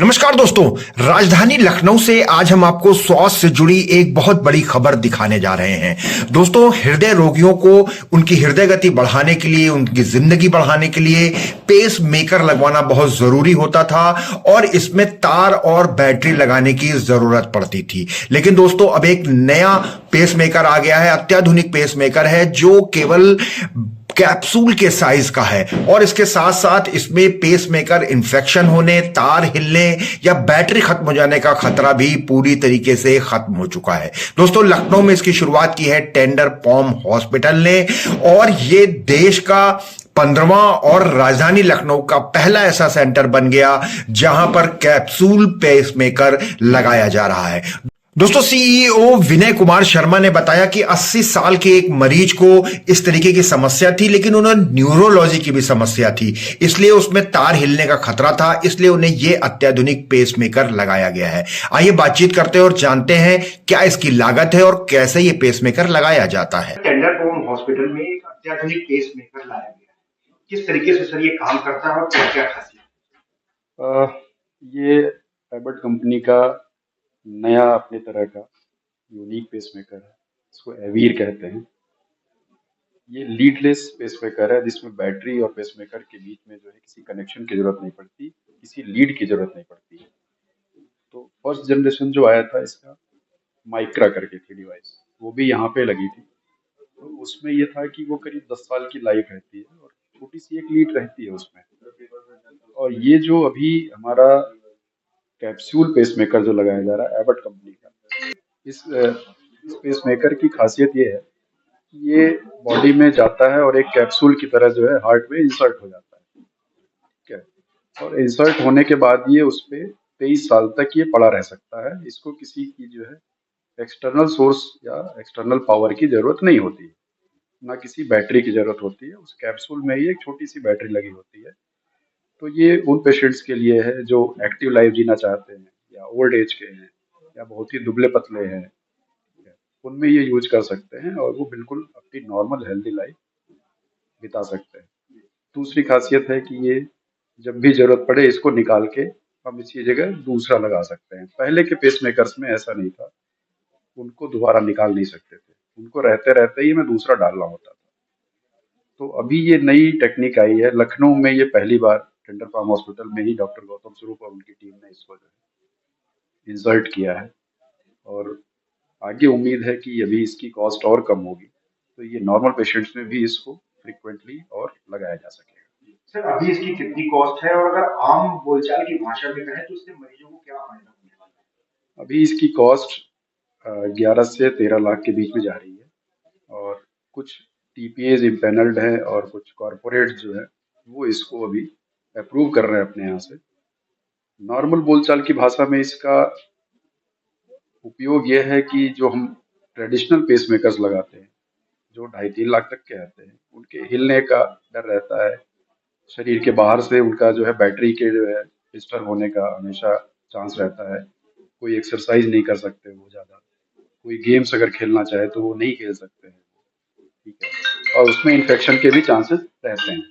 नमस्कार दोस्तों, राजधानी लखनऊ से आज हम आपको स्वास्थ्य से जुड़ी एक बहुत बड़ी खबर दिखाने जा रहे हैं। दोस्तों, हृदय रोगियों को उनकी हृदय गति बढ़ाने के लिए, उनकी जिंदगी बढ़ाने के लिए पेस मेकर लगवाना बहुत जरूरी होता था और इसमें तार और बैटरी लगाने की जरूरत पड़ती थी। लेकिन दोस्तों, अब एक नया पेस मेकर आ गया है, अत्याधुनिक पेस मेकर है जो केवल कैप्सूल के साइज का है और इसके साथ साथ इसमें पेसमेकर इन्फेक्शन होने, तार हिलने या बैटरी खत्म हो जाने का खतरा भी पूरी तरीके से खत्म हो चुका है। दोस्तों, लखनऊ में इसकी शुरुआत की है टेंडर पॉम हॉस्पिटल ने और ये देश का 15वां और राजधानी लखनऊ का पहला ऐसा सेंटर बन गया जहां पर कैप्सूल पेसमेकर लगाया जा रहा है। दोस्तों, सीईओ विनय कुमार शर्मा ने बताया कि 80 साल के एक मरीज को इस तरीके की समस्या थी, लेकिन उन्हें न्यूरोलॉजी की भी समस्या थी, इसलिए उसमें तार हिलने का खतरा था, इसलिए उन्हें यह अत्याधुनिक पेसमेकर लगाया गया है। आइए बातचीत करते हैं और जानते हैं क्या इसकी लागत है और कैसे ये पेसमेकर लगाया जाता है। टेंडर पॉम हॉस्पिटल में एक अत्याधुनिक पेसमेकर लाया गया है। किस तरीके से सर ये काम करता है और क्या क्या खासियत? ये एबट कंपनी का नया अपने तरह का यूनिक पेसमेकर है। इसको एवीर कहते हैं। ये लीडलेस पेसमेकर है जिसमें बैटरी और पेसमेकर के बीच में जो है किसी कनेक्शन की जरूरत नहीं पड़ती, किसी लीड की जरूरत नहीं पड़ती। तो फर्स्ट जनरेशन जो आया था इसका माइक्रा करके थी डिवाइस, वो भी यहाँ पे लगी थी। तो उसमें ये था कि वो करीब 10 साल की लाइफ रहती है और छोटी सी एक लीड रहती है उसमें। और ये जो अभी हमारा कैप्सूल पेसमेकर जो लगाया जा रहा है एबट कंपनी का, इस पेसमेकर की खासियत ये है कि ये बॉडी में जाता है और एक कैप्सूल की तरह जो है हार्ट में इंसर्ट हो जाता है। ठीक है, और इंसर्ट होने के बाद ये उस पर 23 साल तक ये पड़ा रह सकता है। इसको किसी की जो है एक्सटर्नल सोर्स या एक्सटर्नल पावर की जरूरत नहीं होती है, ना किसी बैटरी की जरूरत होती है। उस कैप्सूल में ही एक छोटी सी बैटरी लगी होती है। तो ये उन पेशेंट्स के लिए है जो एक्टिव लाइफ जीना चाहते हैं या ओल्ड एज के हैं या बहुत ही दुबले पतले हैं, उनमें ये यूज कर सकते हैं और वो बिल्कुल अपनी नॉर्मल हेल्दी लाइफ बिता सकते हैं। दूसरी खासियत है कि ये जब भी जरूरत पड़े इसको निकाल के हम इसकी जगह दूसरा लगा सकते हैं। पहले के पेसमेकर्स में ऐसा नहीं था, उनको दोबारा निकाल नहीं सकते थे, उनको रहते रहते ही में दूसरा डालना होता था। तो अभी ये नई टेक्निक आई है लखनऊ में, ये पहली बार टेंडर पॉम हॉस्पिटल में ही डॉक्टर गौतम स्वरूप और उनकी टीम ने इसको जो है इंसर्ट किया है और आगे उम्मीद है कि अभी इसकी कॉस्ट और कम होगी, तो ये नॉर्मल पेशेंट्स में भी इसको फ्रिक्वेंटली और लगाया जा सकेगा। सर, अभी इसकी कितनी कॉस्ट है और अगर आम बोलचाल की भाषा में कहें तो इससे मरीजों को क्या फायदा होने वाला है? अभी इसकी कॉस्ट 11 से 13 लाख के बीच में जा रही है और कुछ टीपीएज इम्पैनल्ड है और कुछ कॉरपोरेट जो है वो इसको अभी अप्रूव कर रहे हैं अपने यहाँ से। नॉर्मल बोलचाल की भाषा में इसका उपयोग यह है कि जो हम ट्रेडिशनल पेसमेकर्स लगाते हैं जो 2.5-3 लाख तक के आते हैं, उनके हिलने का डर रहता है, शरीर के बाहर से उनका जो है बैटरी के जो है डिस्टर्ब होने का हमेशा चांस रहता है। कोई एक्सरसाइज नहीं कर सकते वो ज़्यादा, कोई गेम्स अगर खेलना चाहे तो वो नहीं खेल सकते हैं। ठीक है, और उसमें इन्फेक्शन के भी चांसेस रहते हैं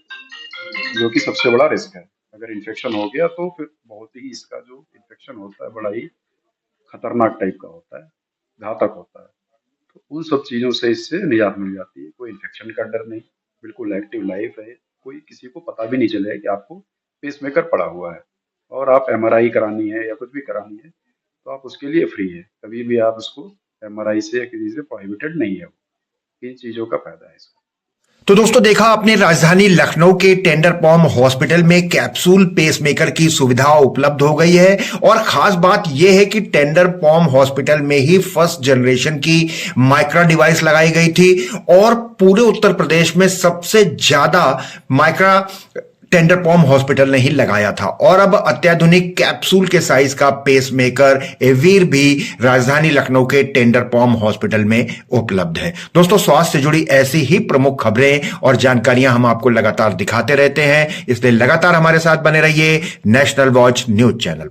जो कि सबसे बड़ा रिस्क है। अगर इन्फेक्शन हो गया तो फिर बहुत ही इसका जो इन्फेक्शन होता है बड़ा ही खतरनाक टाइप का होता है, घातक होता है। तो उन सब चीज़ों से इससे निजात मिल जाती है। कोई इन्फेक्शन का डर नहीं, बिल्कुल एक्टिव लाइफ है, कोई किसी को पता भी नहीं चलेगा कि आपको पेसमेकर पड़ा हुआ है। और आप एमआरआई करानी है या कुछ भी करानी है तो आप उसके लिए फ्री है, कभी भी आप उसको एमआरआई से या किसी से प्रोहिबिटेड नहीं है। इन चीज़ों का फायदा है इसका। तो दोस्तों, देखा आपने, राजधानी लखनऊ के टेंडर पॉम हॉस्पिटल में कैप्सूल पेसमेकर की सुविधा उपलब्ध हो गई है और खास बात यह है कि टेंडर पॉम हॉस्पिटल में ही फर्स्ट जनरेशन की माइक्रा डिवाइस लगाई गई थी और पूरे उत्तर प्रदेश में सबसे ज्यादा माइक्रा टेंडर पॉम हॉस्पिटल ने ही लगाया था और अब अत्याधुनिक कैप्सूल के साइज का पेसमेकर एवीर भी राजधानी लखनऊ के टेंडर पॉम हॉस्पिटल में उपलब्ध है। दोस्तों, स्वास्थ्य से जुड़ी ऐसी ही प्रमुख खबरें और जानकारियां हम आपको लगातार दिखाते रहते हैं, इसलिए लगातार हमारे साथ बने रहिए नेशनल वॉच न्यूज चैनल।